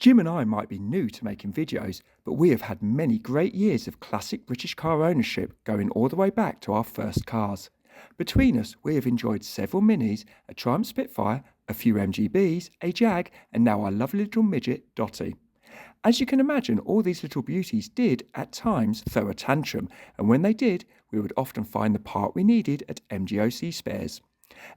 Jim and I might be new to making videos, but we have had many great years of classic British car ownership going all the way back to our first cars. Between us, we have enjoyed several Minis, a Triumph Spitfire, a few MGBs, a Jag, and now our lovely little midget, Dotty. As you can imagine, all these little beauties did, at times, throw a tantrum, and when they did, we would often find the part we needed at MGOC Spares.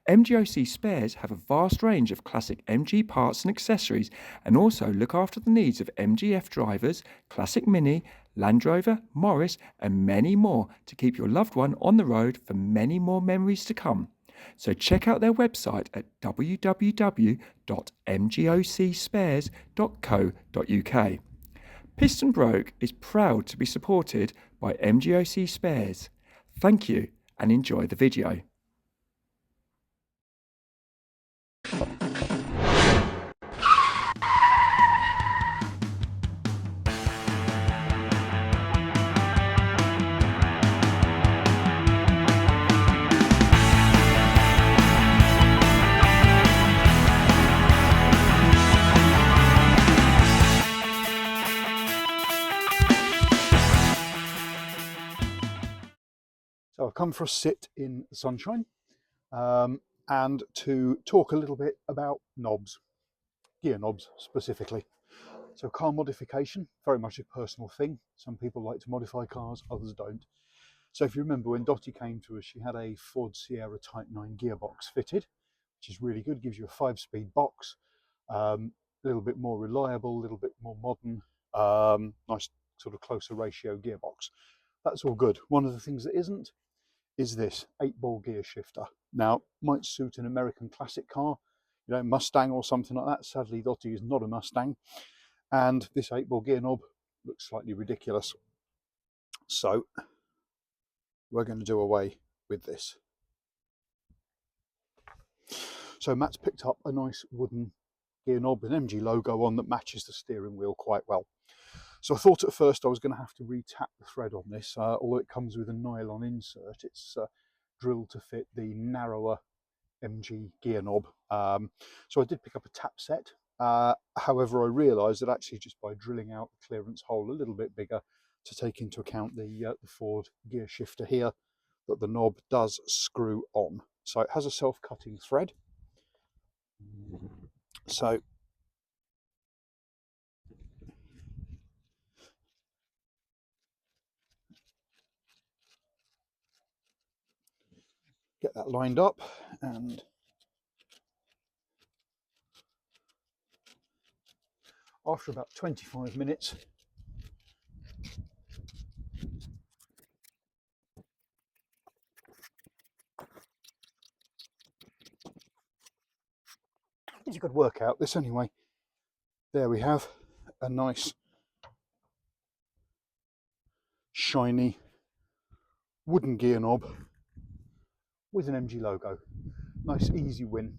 MGOC Spares have a vast range of classic MG parts and accessories and also look after the needs of MGF drivers, Classic Mini, Land Rover, Morris and many more to keep your loved one on the road for many more memories to come. So check out their website at www.mgocspares.co.uk. Piston Broke is proud to be supported by MGOC Spares. Thank you and enjoy the video. So I've come for a sit in the sunshine and to talk a little bit about knobs, gear knobs specifically. So car modification, very much a personal thing. Some people like to modify cars, others don't. So if you remember when Dotty came to us, she had a Ford Sierra Type 9 gearbox fitted, which is really good, gives you a 5-speed box, a little bit more reliable, a little bit more modern, nice sort of closer ratio gearbox. That's all good. One of the things that isn't is this 8-ball gear shifter. Now, might suit an American classic car, you know, Mustang or something like that. Sadly, Dotty is not a Mustang, and this 8-ball gear knob looks slightly ridiculous. So we're going to do away with this. So Matt's picked up a nice wooden gear knob with an MG logo on that matches the steering wheel quite well. So I thought at first I was going to have to re-tap the thread on this, although it comes with a nylon insert. It's drilled to fit the narrower MG gear knob. So I did pick up a tap set. However, I realised that actually just by drilling out the clearance hole a little bit bigger to take into account the Ford gear shifter here, that the knob does screw on. So it has a self-cutting thread. So get that lined up, and after about 25 minutes you could work out this anyway. There we have a nice shiny wooden gear knob with an MG logo. Nice easy win.